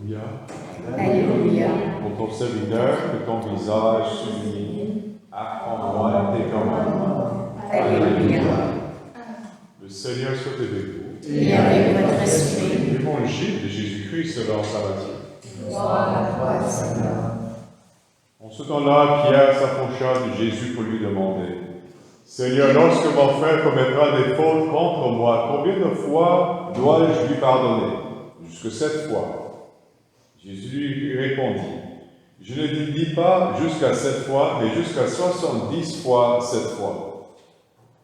Alléluia. Alléluia. Pour ton serviteur, que ton visage s'illumine, apprends-moi tes commandements. Alléluia. Le Seigneur soit avec vous. Et avec votre esprit. Évangile de Jésus-Christ selon sa Matthieu. Gloire à toi, Seigneur. En ce temps-là, Pierre s'approcha de Jésus pour lui demander: Seigneur, lorsque mon frère commettra des fautes contre moi, combien de fois dois-je lui pardonner? Jusque 7 fois. Jésus lui répondit: Je ne dis pas jusqu'à 7 fois, mais jusqu'à 70 fois 7 fois.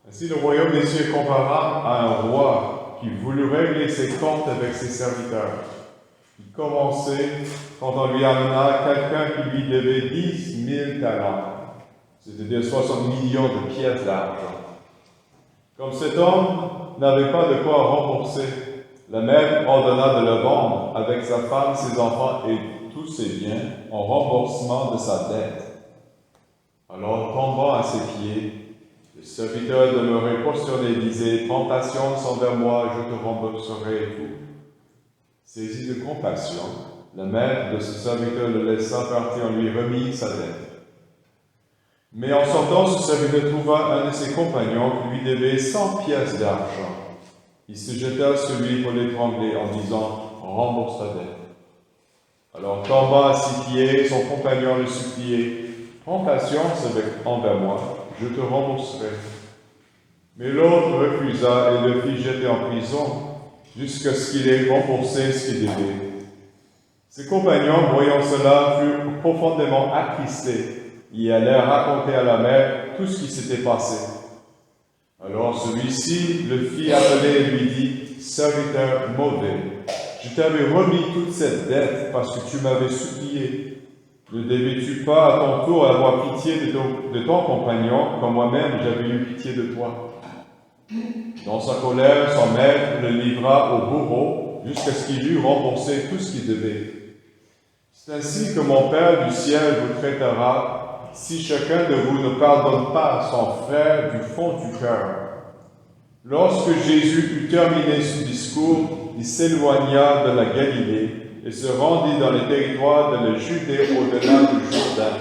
Ainsi, le royaume des cieux est comparable à un roi qui voulut régler ses comptes avec ses serviteurs. Il commençait quand on lui amena quelqu'un qui lui devait 10 000 talents, c'est-à-dire 60 millions de pièces d'argent. Comme cet homme n'avait pas de quoi rembourser, la mère ordonna de le vendre avec sa femme, ses enfants et tous ses biens en remboursement de sa dette. Alors, tombant à ses pieds, le serviteur demeuré prosterné disait: Prends patience envers moi, je te rembourserai tout. Saisie de compassion, la mère de ce serviteur le laissa partir en lui remit sa dette. Mais en sortant, ce serviteur trouva un de ses compagnons qui lui devait 100 pièces d'argent. Il se jeta sur lui pour l'étrangler en disant: Rembourse ta dette. Alors, tombant à ses pieds, son compagnon le suppliait: Prends patience envers moi, je te rembourserai. Mais l'autre refusa et le fit jeter en prison, jusqu'à ce qu'il ait remboursé ce qu'il devait. Ses compagnons, voyant cela, furent profondément attristés et allèrent raconter à la mère tout ce qui s'était passé. Alors celui-ci le fit appeler et lui dit: Serviteur mauvais, je t'avais remis toute cette dette parce que tu m'avais supplié. Ne devais-tu pas à ton tour avoir pitié de ton compagnon, comme moi-même j'avais eu pitié de toi? Dans sa colère, son maître le livra au bourreau jusqu'à ce qu'il eût remboursé tout ce qu'il devait. C'est ainsi que mon Père du ciel vous traitera si chacun de vous ne pardonne pas son frère du fond du cœur. Lorsque Jésus eut terminé ce discours, il s'éloigna de la Galilée et se rendit dans les territoires de la Judée au-delà du Jourdain.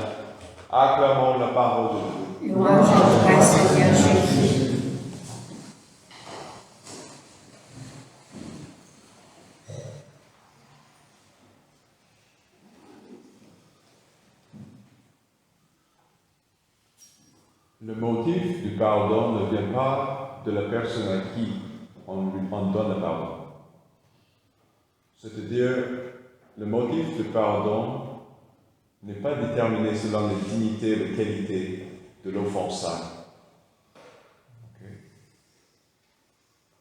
Acclamons la parole de Dieu. Louange à toi, Seigneur Jésus. Le motif du pardon ne vient pas de la personne à qui on donne le pardon. C'est-à-dire, le motif du pardon n'est pas déterminé selon les dignités et les qualités de l'offensant. Okay.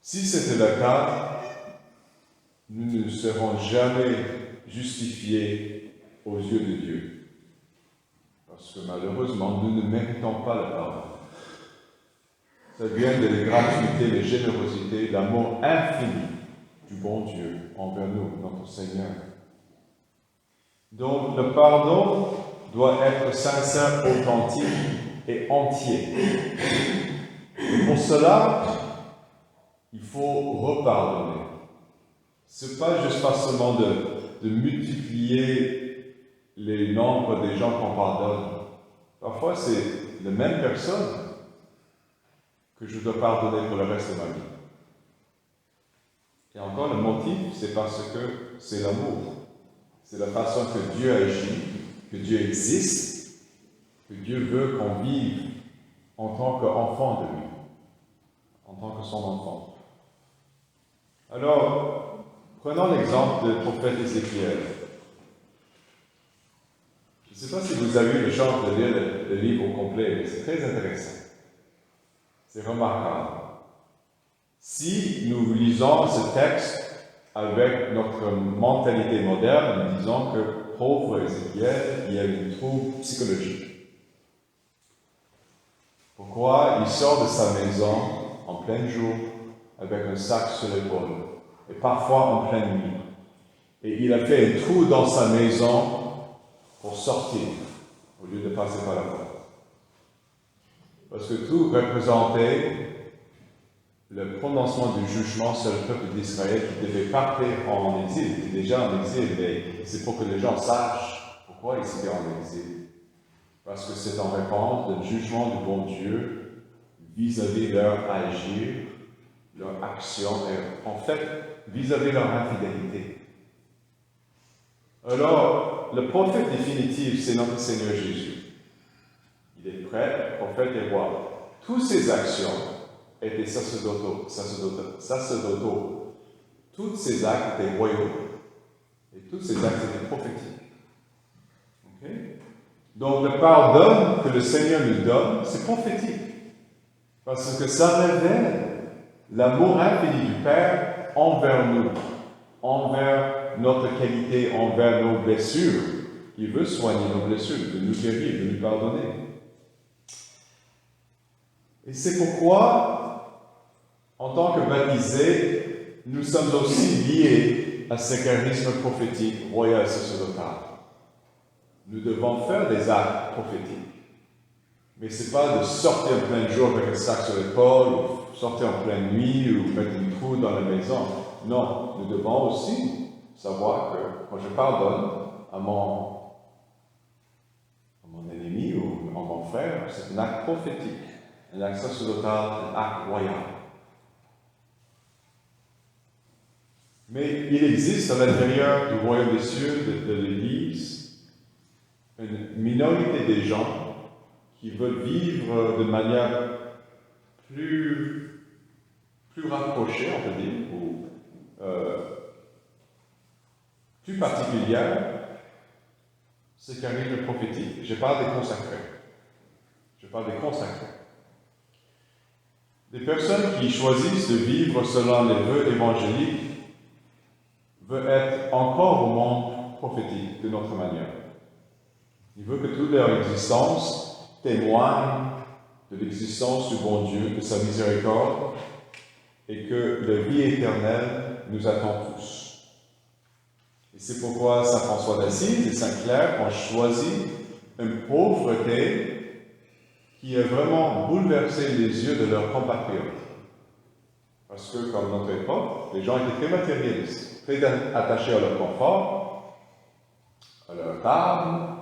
Si c'était le cas, nous ne serons jamais justifiés aux yeux de Dieu. Parce que malheureusement, nous ne méritons pas le pardon. Ça vient de la gratuité, la générosité, l'amour infini du bon Dieu envers nous, notre Seigneur. Donc, le pardon doit être sincère, authentique et entier. Et pour cela, il faut repardonner. Ce n'est pas juste facilement de multiplier les nombres des gens qu'on pardonne. Parfois, c'est la même personne que je dois pardonner pour le reste de ma vie. Et encore, le motif, c'est parce que c'est l'amour. C'est la façon que Dieu agit, que Dieu existe, que Dieu veut qu'on vive en tant qu'enfant de lui, en tant que son enfant. Alors, prenons l'exemple du prophète Ézéchiel. Je ne sais pas si vous avez eu le chance de lire le livre au complet, mais c'est très intéressant. C'est remarquable. Si nous lisons ce texte avec notre mentalité moderne, nous disons que pauvre Ézéchiel, il y a une trouble psychologique. Pourquoi il sort de sa maison en plein jour avec un sac sur l'épaule, et parfois en pleine nuit. Et il a fait un trou dans sa maison pour sortir, au lieu de passer par la porte. Parce que tout représentait le prononcement du jugement sur le peuple d'Israël qui devait partir en exil. Il était déjà en exil, mais c'est pour que les gens sachent pourquoi ils étaient en exil. Parce que c'est en réponse du jugement du bon Dieu vis-à-vis leur agir, leur action, et en fait, vis-à-vis leur infidélité. Alors, le prophète définitif, c'est notre Seigneur Jésus. Il est prêtre, prophète et roi. Toutes ses actions étaient sacerdotaux. Tous ses actes étaient royaux. Et tous ses actes étaient prophétiques. Okay? Donc, le pardon que le Seigneur nous donne, c'est prophétique. Parce que ça révèle l'amour infini du Père envers nous, envers notre qualité, envers nos blessures. Il veut soigner nos blessures, de nous guérir, de nous pardonner. Et c'est pourquoi, en tant que baptisés, nous sommes aussi liés à ce charisme prophétique royal et sacerdotal. Nous devons faire des actes prophétiques. Mais ce n'est pas de sortir en plein jour avec un sac sur l'épaule, ou sortir en pleine nuit, ou mettre une trou dans la maison. Non, nous devons aussi savoir que quand je pardonne à mon ennemi ou à mon frère, c'est un acte prophétique, un acte sacerdotal, un acte royal. Mais il existe à l'intérieur du royaume des cieux, de l'Église, une minorité des gens qui veulent vivre de manière plus rapprochée, on peut dire, ou plus particulière, ce charisme prophétique. Je parle des consacrés. Des personnes qui choisissent de vivre selon les vœux évangéliques veulent être encore au monde prophétique de notre manière. Ils veulent que toute leur existence témoigne de l'existence du bon Dieu, de sa miséricorde, et que la vie éternelle nous attend tous. Et c'est pourquoi Saint François d'Assise et Saint Clare ont choisi une pauvreté qui a vraiment bouleversé les yeux de leurs compatriotes. Parce que, comme notre époque, les gens étaient très matérialistes, très attachés à leur confort, à leur table,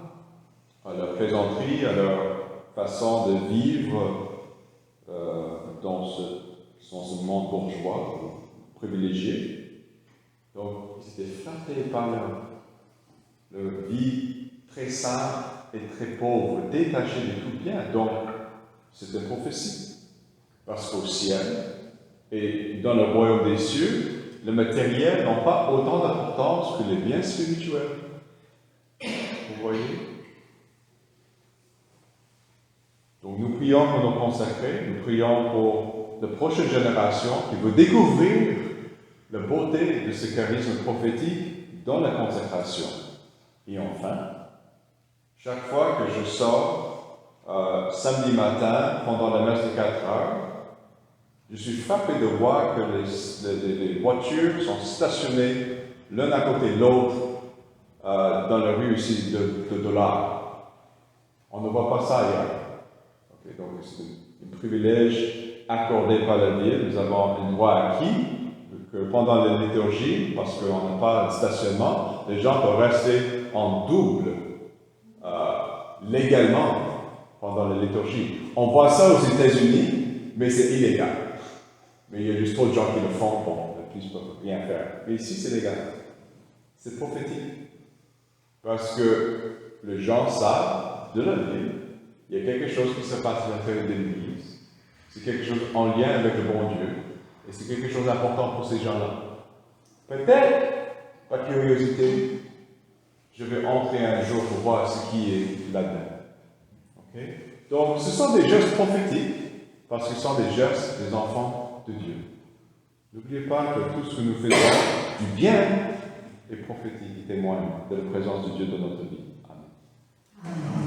à leur plaisanterie, à leur façon de vivre dans ce monde bourgeois, privilégié. Donc, ils étaient frappés par leur vie très simple et très pauvre, détachée de tout bien. Donc, c'est une prophétie. Parce qu'au ciel et dans le royaume des cieux, le matériel n'a pas autant d'importance que les biens spirituels. Vous voyez? Donc nous prions pour nos consacrés, nous prions pour la prochaine génération qui veut découvrir la beauté de ce charisme prophétique dans la consécration. Et enfin, chaque fois que je sors samedi matin pendant la messe de 4 heures, je suis frappé de voir que les voitures sont stationnées l'un à côté de l'autre dans la rue ici de Dollard. On ne voit pas ça ailleurs. Okay, donc c'est un privilège accordé par la ville. Nous avons un droit acquis que pendant la liturgie, parce qu'on n'a pas de stationnement, les gens peuvent rester en double légalement pendant la liturgie. On voit ça aux États-Unis, mais c'est illégal. Mais il y a juste trop de gens qui le font, bon, la police ne peut rien faire. Mais ici, c'est légal. C'est prophétique. Parce que les gens savent de la ville, il y a quelque chose qui se passe à l'intérieur de l'Église. C'est quelque chose en lien avec le bon Dieu. Et c'est quelque chose d'important pour ces gens-là. Peut-être, par curiosité, je vais entrer un jour pour voir ce qui est là-dedans. Okay? Donc, ce sont des gestes prophétiques, parce que ce sont des gestes des enfants de Dieu. N'oubliez pas que tout ce que nous faisons du bien est prophétique, il témoigne de la présence de Dieu dans notre vie. Amen.